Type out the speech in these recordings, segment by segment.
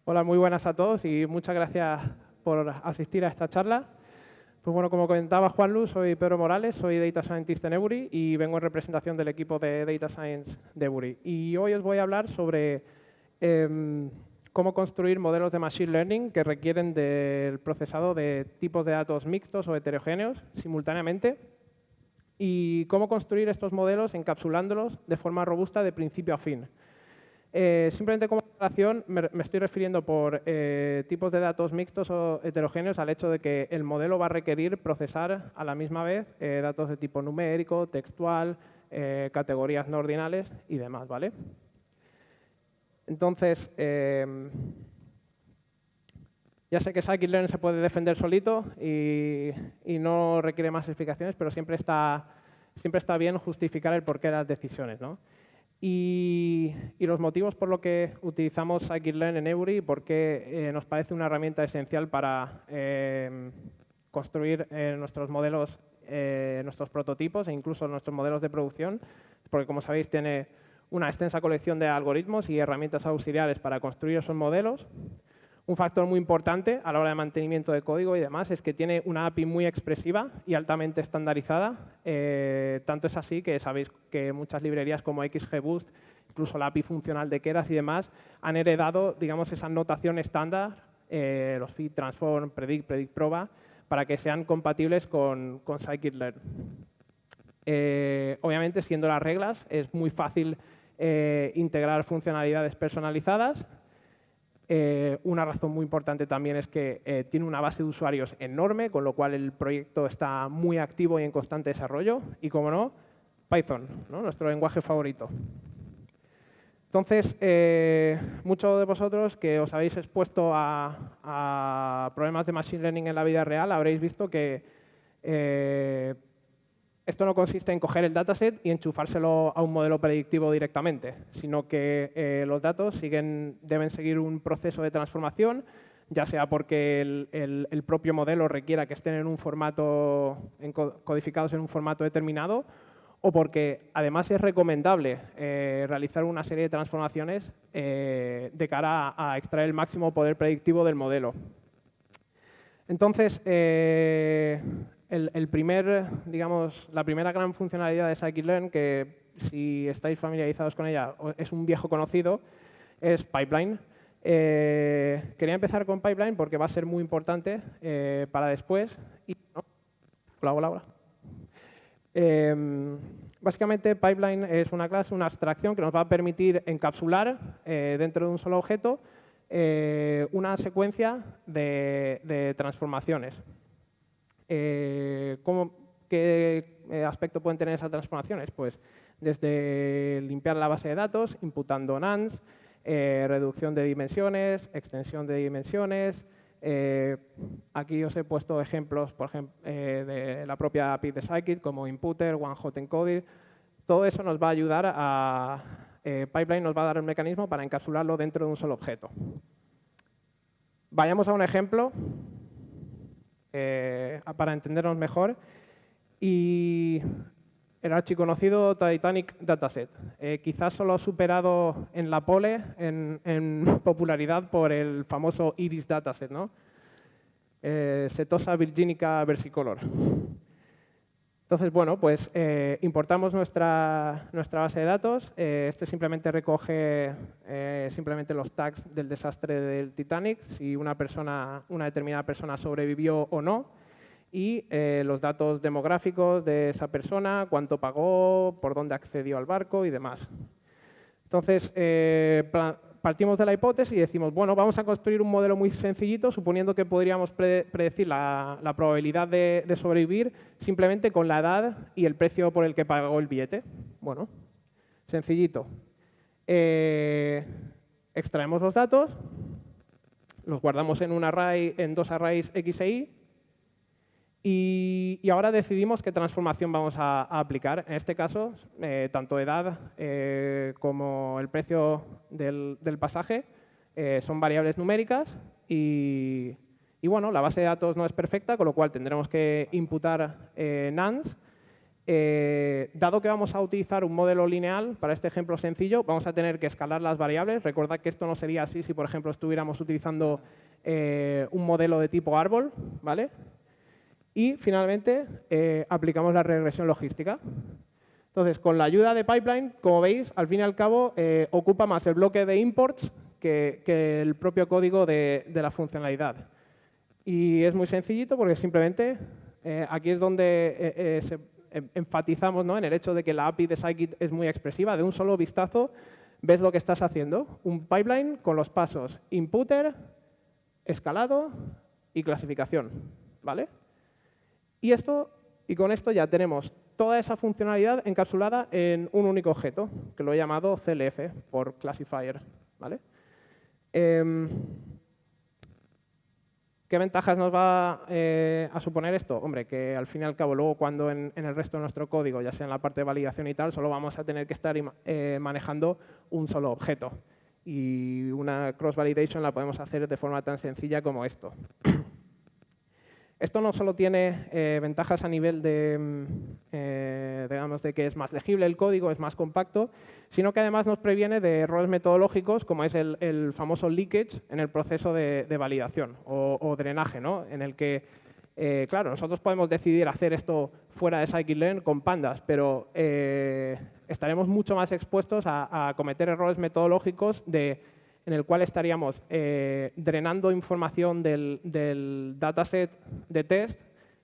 Hola, muy buenas a todos y muchas gracias por asistir a esta charla. Pues bueno, como comentaba Juanlu, soy Pedro Morales, soy Data Scientist en Ebury y vengo en representación del equipo de Data Science de Ebury. Y hoy os voy a hablar sobre cómo construir modelos de Machine Learning que requieren del procesado de tipos de datos mixtos o heterogéneos simultáneamente y cómo construir estos modelos encapsulándolos de forma robusta de principio a fin. Simplemente como aclaración me estoy refiriendo por tipos de datos mixtos o heterogéneos al hecho de que el modelo va a requerir procesar a la misma vez datos de tipo numérico, textual, categorías no ordinales y demás, ¿vale? Entonces, ya sé que Scikit-learn se puede defender solito y no requiere más explicaciones, pero siempre está bien justificar el porqué de las decisiones, ¿no? Y los motivos por los que utilizamos Scikit-learn en Ebury y por qué nos parece una herramienta esencial para construir nuestros modelos, nuestros prototipos e incluso nuestros modelos de producción, porque como sabéis tiene una extensa colección de algoritmos y herramientas auxiliares para construir esos modelos. Un factor muy importante a la hora de mantenimiento de código y demás es que tiene una API muy expresiva y altamente estandarizada. Tanto es así que sabéis que muchas librerías como XGBoost, incluso la API funcional de Keras y demás, han heredado, digamos, esa notación estándar, los feed, transform, predict, predict, proba, para que sean compatibles con Scikit-learn. Obviamente, siendo las reglas, es muy fácil integrar funcionalidades personalizadas. Una razón muy importante también es que tiene una base de usuarios enorme, con lo cual el proyecto está muy activo y en constante desarrollo. Y, como no, Python, ¿no? Nuestro lenguaje favorito. Entonces, muchos de vosotros que os habéis expuesto a problemas de Machine Learning en la vida real habréis visto que esto no consiste en coger el dataset y enchufárselo a un modelo predictivo directamente, sino que los datos deben seguir un proceso de transformación, ya sea porque el propio modelo requiera que estén en un formato, codificados en un formato determinado, o porque además es recomendable realizar una serie de transformaciones de cara a extraer el máximo poder predictivo del modelo. Entonces, la primera gran funcionalidad de Scikit-learn, que si estáis familiarizados con ella es un viejo conocido, es Pipeline. Quería empezar con Pipeline porque va a ser muy importante para después. Hola. Básicamente, Pipeline es una clase, una abstracción que nos va a permitir encapsular dentro de un solo objeto una secuencia de transformaciones. ¿Qué aspecto pueden tener esas transformaciones? Pues desde limpiar la base de datos, imputando nonce, reducción de dimensiones, extensión de dimensiones. Aquí os he puesto ejemplos, por ejemplo, de la propia API de Scikit, como Imputer, OneHot Encoder. Todo eso nos va a ayudar Pipeline nos va a dar un mecanismo para encapsularlo dentro de un solo objeto. Vayamos a un ejemplo para entendernos mejor. Y el archiconocido Titanic Dataset. Quizás solo superado en la pole en popularidad por el famoso Iris Dataset, ¿no? Setosa virginica versicolor. Entonces, bueno, pues importamos nuestra base de datos. Este simplemente recoge simplemente los tags del desastre del Titanic, si una determinada persona sobrevivió o no, y los datos demográficos de esa persona, cuánto pagó, por dónde accedió al barco y demás. Entonces, partimos de la hipótesis y decimos, bueno, vamos a construir un modelo muy sencillito, suponiendo que podríamos predecir la probabilidad de sobrevivir simplemente con la edad y el precio por el que pagó el billete. Bueno, sencillito. Extraemos los datos, los guardamos en dos arrays X e Y, y ahora decidimos qué transformación vamos a aplicar. En este caso, tanto edad como el precio del pasaje son variables numéricas y bueno, la base de datos no es perfecta, con lo cual tendremos que imputar nonce dado que vamos a utilizar un modelo lineal, para este ejemplo sencillo, vamos a tener que escalar las variables. Recordad que esto no sería así si, por ejemplo, estuviéramos utilizando un modelo de tipo árbol, ¿vale? Y, finalmente, aplicamos la regresión logística. Entonces, con la ayuda de pipeline, como veis, al fin y al cabo, ocupa más el bloque de imports que el propio código de la funcionalidad. Y es muy sencillito porque simplemente aquí es donde enfatizamos, ¿no?, en el hecho de que la API de Scikit es muy expresiva. De un solo vistazo ves lo que estás haciendo. Un pipeline con los pasos inputter, escalado y clasificación, ¿vale? Y con esto ya tenemos toda esa funcionalidad encapsulada en un único objeto, que lo he llamado CLF, por classifier, ¿vale? ¿Qué ventajas nos va a suponer esto? Hombre, que al fin y al cabo, luego cuando en el resto de nuestro código, ya sea en la parte de validación y tal, solo vamos a tener que estar manejando un solo objeto. Y una cross-validation la podemos hacer de forma tan sencilla como esto. Esto no solo tiene ventajas a nivel digamos, de que es más legible el código, es más compacto, sino que además nos previene de errores metodológicos, como es el famoso leakage en el proceso de validación o drenaje, ¿no? En el que, claro, nosotros podemos decidir hacer esto fuera de scikit-learn con pandas, pero estaremos mucho más expuestos a cometer errores metodológicos en el cual estaríamos drenando información del dataset de test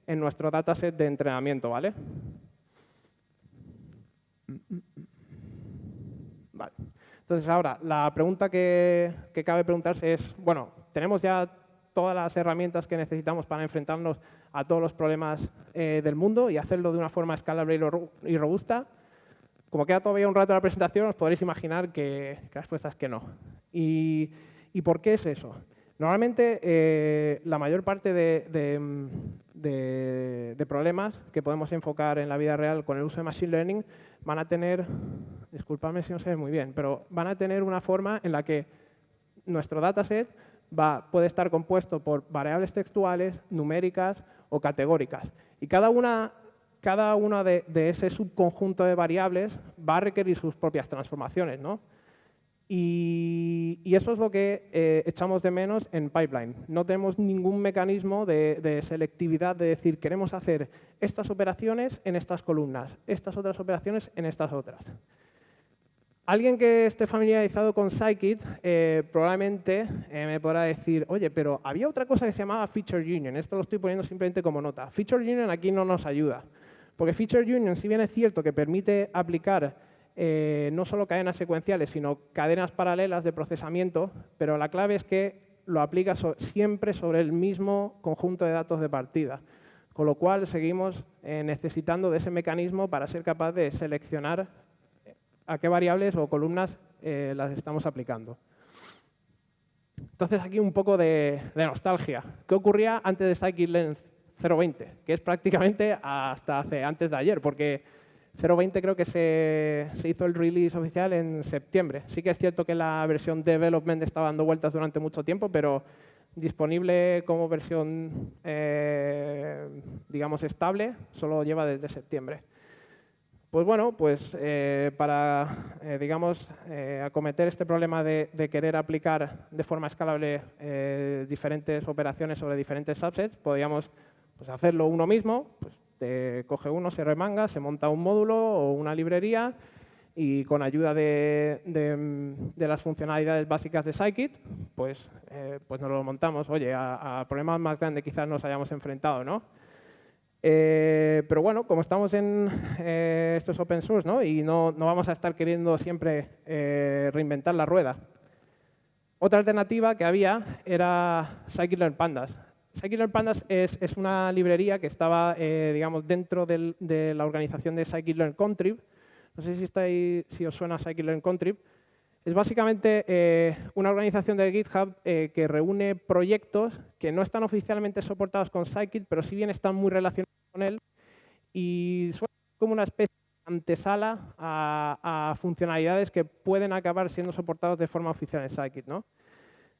en nuestro dataset de entrenamiento, ¿vale? Vale. Entonces, ahora, la pregunta que cabe preguntarse es, bueno, tenemos ya todas las herramientas que necesitamos para enfrentarnos a todos los problemas del mundo y hacerlo de una forma escalable y robusta. Como queda todavía un rato de la presentación, os podréis imaginar que la respuesta es que no. ¿Y por qué es eso? Normalmente, la mayor parte de problemas que podemos enfocar en la vida real con el uso de Machine Learning van a tener, disculpadme si no se ve muy bien, pero van a tener una forma en la que nuestro dataset puede estar compuesto por variables textuales, numéricas o categóricas. Y cada una de ese subconjunto de variables va a requerir sus propias transformaciones, ¿no? Y eso es lo que echamos de menos en Pipeline. No tenemos ningún mecanismo de selectividad de decir queremos hacer estas operaciones en estas columnas, estas otras operaciones en estas otras. Alguien que esté familiarizado con Scikit probablemente me podrá decir, oye, pero había otra cosa que se llamaba Feature Union. Esto lo estoy poniendo simplemente como nota. Feature Union aquí no nos ayuda. Porque Feature Union, si bien es cierto que permite aplicar no solo cadenas secuenciales, sino cadenas paralelas de procesamiento, pero la clave es que lo aplica siempre sobre el mismo conjunto de datos de partida. Con lo cual, seguimos necesitando de ese mecanismo para ser capaz de seleccionar a qué variables o columnas las estamos aplicando. Entonces, aquí un poco de nostalgia. ¿Qué ocurría antes de scikit-learn 0.20? Que es prácticamente antes de ayer, porque 0.20 creo que se hizo el release oficial en septiembre. Sí que es cierto que la versión development estaba dando vueltas durante mucho tiempo, pero disponible como versión, digamos, estable, solo lleva desde septiembre. Pues bueno, para, digamos, acometer este problema de querer aplicar de forma escalable diferentes operaciones sobre diferentes subsets, podríamos hacerlo uno mismo. Coge uno, se remanga, se monta un módulo o una librería y con ayuda de las funcionalidades básicas de Scikit, pues nos lo montamos. Oye, a problemas más grandes quizás nos hayamos enfrentado, ¿no? Pero bueno, como estamos en esto es open source, ¿no? Y no vamos a estar queriendo siempre reinventar la rueda. Otra alternativa que había era Scikit-learn Pandas. Scikit-learn Pandas es una librería que estaba, digamos, dentro de la organización de Scikit-learn Contrib. No sé si os suena Scikit-learn Contrib. Es básicamente una organización de GitHub que reúne proyectos que no están oficialmente soportados con Scikit, pero sí bien están muy relacionados con él y son como una especie de antesala a funcionalidades que pueden acabar siendo soportados de forma oficial en Scikit, ¿no?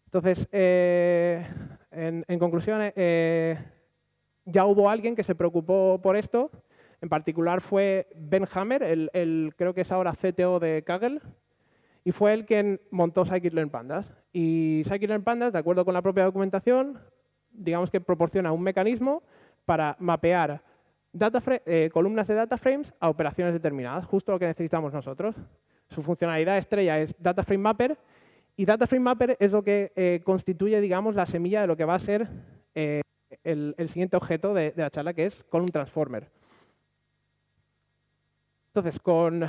Entonces, en conclusión, ya hubo alguien que se preocupó por esto. En particular fue Ben Hammer, creo que es ahora CTO de Kaggle, y fue él quien montó Scikit-learn Pandas. Y Scikit-learn Pandas, de acuerdo con la propia documentación, digamos que proporciona un mecanismo para mapear columnas de data frames a operaciones determinadas, justo lo que necesitamos nosotros. Su funcionalidad estrella es Data Frame Mapper, y Data Frame Mapper es lo que constituye, digamos, la semilla de lo que va a ser el siguiente objeto de la charla, que es Column Transformer. Entonces, con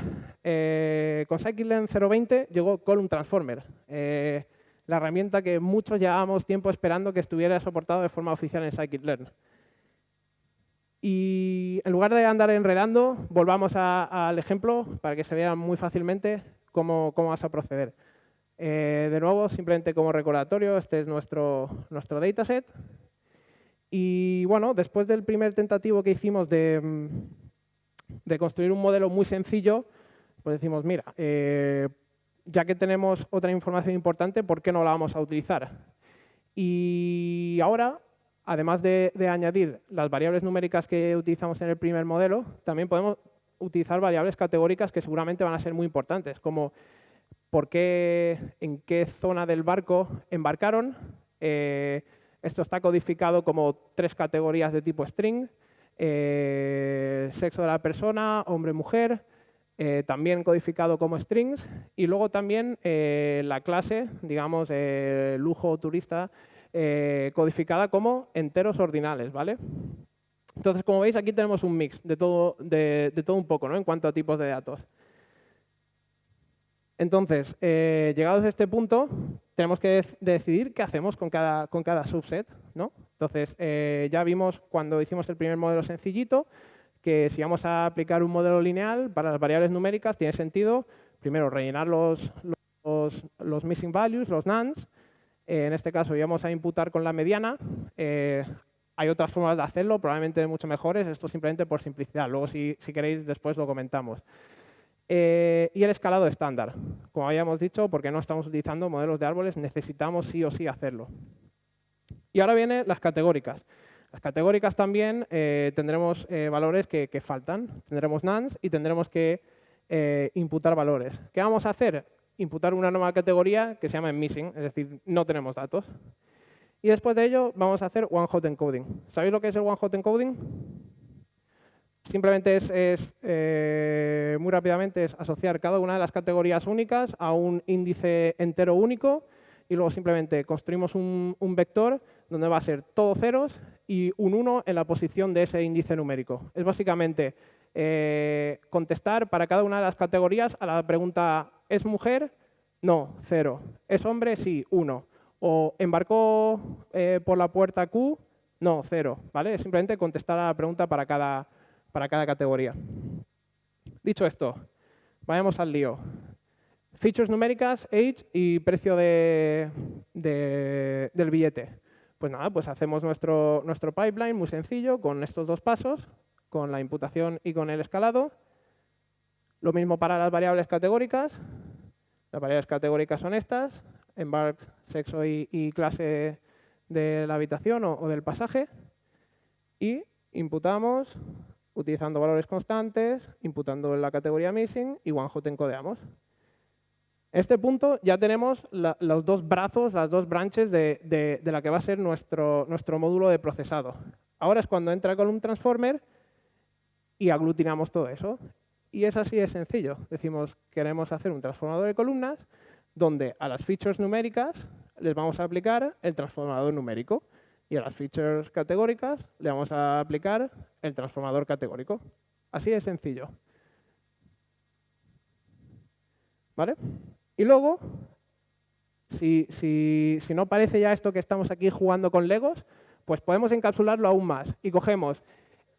Scikit-learn 0.20 llegó Column Transformer, la herramienta que muchos llevábamos tiempo esperando que estuviera soportado de forma oficial en Scikit-learn. Y en lugar de andar enredando, volvamos al ejemplo para que se vea muy fácilmente cómo vas a proceder. De nuevo, simplemente como recordatorio, este es nuestro dataset. Y bueno, después del primer tentativo que hicimos de construir un modelo muy sencillo, pues decimos, mira, ya que tenemos otra información importante, ¿por qué no la vamos a utilizar? Y ahora, además de añadir las variables numéricas que utilizamos en el primer modelo, también podemos utilizar variables categóricas que seguramente van a ser muy importantes, como en qué zona del barco embarcaron. Esto está codificado como 3 categorías de tipo string, sexo de la persona, hombre-mujer, también codificado como strings, y luego también la clase, digamos, lujo o turista, codificada como enteros ordinales, ¿vale? Entonces, como veis, aquí tenemos un mix de todo un poco, ¿no?, en cuanto a tipos de datos. Entonces, llegados a este punto, tenemos que decidir qué hacemos con cada subset, ¿no? Entonces, ya vimos cuando hicimos el primer modelo sencillito que si vamos a aplicar un modelo lineal para las variables numéricas, tiene sentido, primero, rellenar los missing values, los nonce. En este caso, íbamos a imputar con la mediana. Hay otras formas de hacerlo, probablemente mucho mejores. Esto simplemente por simplicidad. Luego, si queréis, después lo comentamos. Y el escalado estándar. Como habíamos dicho, porque no estamos utilizando modelos de árboles, necesitamos sí o sí hacerlo. Y ahora vienen las categóricas. Las categóricas también tendremos valores que faltan. Tendremos nonce y tendremos que imputar valores. ¿Qué vamos a hacer? Imputar una nueva categoría que se llama missing, es decir, no tenemos datos. Y después de ello vamos a hacer one-hot encoding. ¿Sabéis lo que es el one-hot encoding? Simplemente muy rápidamente, es asociar cada una de las categorías únicas a un índice entero único y luego simplemente construimos un vector donde va a ser todo ceros y un 1 en la posición de ese índice numérico. Es básicamente contestar para cada una de las categorías a la pregunta ¿es mujer? No, 0. ¿Es hombre? Sí, 1. ¿O embarcó por la puerta Q? No, 0. ¿Vale? Es simplemente contestar a la pregunta para cada categoría. Dicho esto, vayamos al lío. Features numéricas, age y precio del billete. Pues nada, pues hacemos nuestro pipeline muy sencillo con estos 2 pasos, con la imputación y con el escalado. Lo mismo para las variables categóricas. Las variables categóricas son estas, embark, sexo y clase de la habitación o del pasaje. Y imputamos utilizando valores constantes, imputando la categoría missing y one-hot encodeamos. En este punto ya tenemos los 2 brazos, las 2 branches de la que va a ser nuestro módulo de procesado. Ahora es cuando entra Column Transformer y aglutinamos todo eso. Y es así de sencillo. Decimos, queremos hacer un transformador de columnas donde a las features numéricas les vamos a aplicar el transformador numérico y a las features categóricas le vamos a aplicar el transformador categórico. Así de sencillo. ¿Vale? Y luego, si no parece ya esto que estamos aquí jugando con Legos, pues podemos encapsularlo aún más y cogemos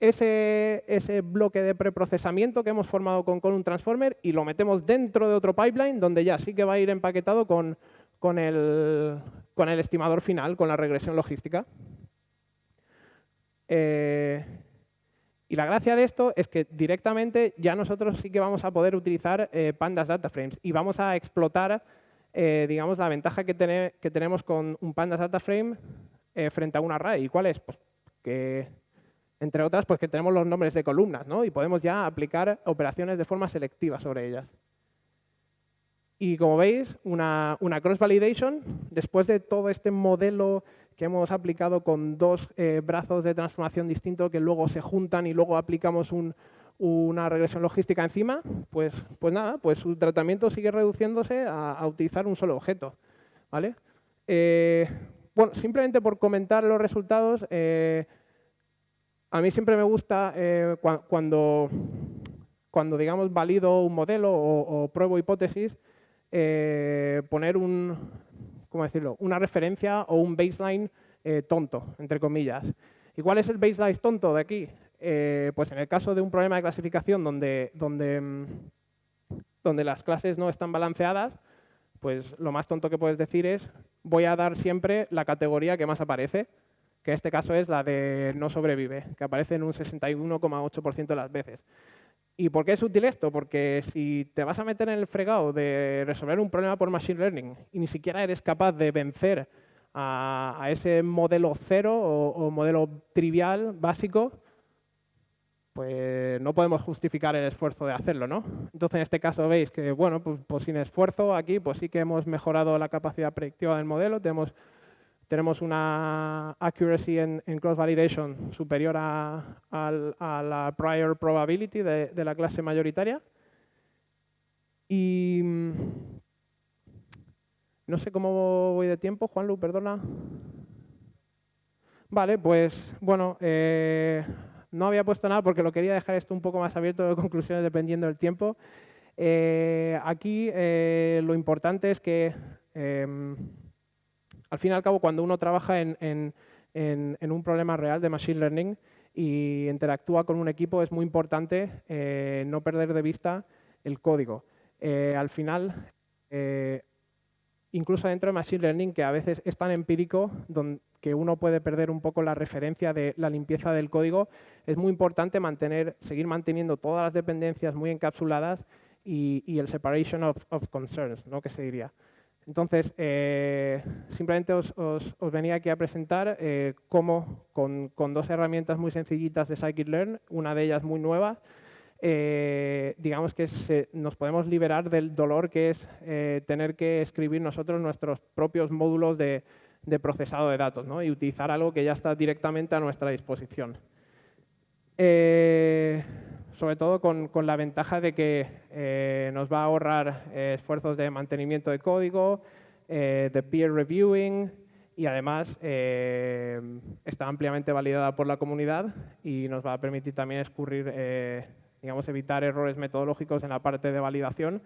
ese bloque de preprocesamiento que hemos formado con Column Transformer y lo metemos dentro de otro pipeline donde ya sí que va a ir empaquetado con el estimador final, con la regresión logística. Y la gracia de esto es que directamente ya nosotros sí que vamos a poder utilizar Pandas Data Frames y vamos a explotar, digamos, la ventaja que tenemos con un Pandas Data Frame frente a un array. ¿Y cuál es? Pues que Entre otras, pues que tenemos los nombres de columnas, ¿no? Y podemos ya aplicar operaciones de forma selectiva sobre ellas. Y como veis, una cross-validation, después de todo este modelo que hemos aplicado con dos brazos de transformación distintos que luego se juntan y luego aplicamos una regresión logística encima, pues nada, pues su tratamiento sigue reduciéndose a utilizar un solo objeto, ¿vale? Bueno, simplemente por comentar los resultados, a mí siempre me gusta cuando, digamos, valido un modelo o pruebo hipótesis, poner ¿cómo decirlo?, una referencia o un baseline tonto, entre comillas. ¿Y cuál es el baseline tonto de aquí? Pues en el caso de un problema de clasificación donde las clases no están balanceadas, pues lo más tonto que puedes decir es voy a dar siempre la categoría que más aparece, que en este caso es la de no sobrevive, que aparece en un 61,8% de las veces. ¿Y por qué es útil esto? Porque si te vas a meter en el fregado de resolver un problema por Machine Learning y ni siquiera eres capaz de vencer a ese modelo cero o modelo trivial, básico, pues no podemos justificar el esfuerzo de hacerlo, ¿no? Entonces, en este caso veis que, bueno, pues sin esfuerzo aquí pues sí que hemos mejorado la capacidad predictiva del modelo, tenemos una accuracy en cross-validation superior a la prior probability de la clase mayoritaria. Y no sé cómo voy de tiempo, Juanlu, perdona. Vale, pues bueno, no había puesto nada porque lo quería dejar esto un poco más abierto de conclusiones dependiendo del tiempo. Aquí lo importante es que al fin y al cabo, cuando uno trabaja en un problema real de Machine Learning y interactúa con un equipo, es muy importante no perder de vista el código. Al final, incluso dentro de Machine Learning, que a veces es tan empírico que uno puede perder un poco la referencia de la limpieza del código, es muy importante seguir manteniendo todas las dependencias muy encapsuladas y el separation of concerns, ¿no?, que se diría. Entonces, simplemente os venía aquí a presentar cómo con dos herramientas muy sencillitas de scikit-learn, una de ellas muy nueva, digamos que nos podemos liberar del dolor que es tener que escribir nosotros nuestros propios módulos de procesado de datos, ¿no?, y utilizar algo que ya está directamente a nuestra disposición. Sobre todo con la ventaja de que nos va a ahorrar esfuerzos de mantenimiento de código, de peer reviewing y además está ampliamente validada por la comunidad y nos va a permitir también digamos, evitar errores metodológicos en la parte de validación,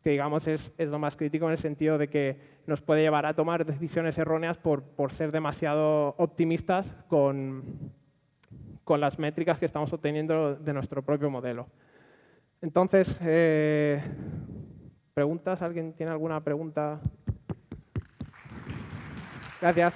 que digamos es lo más crítico en el sentido de que nos puede llevar a tomar decisiones erróneas por ser demasiado optimistas con las métricas que estamos obteniendo de nuestro propio modelo. Entonces, ¿preguntas? ¿Alguien tiene alguna pregunta? Gracias.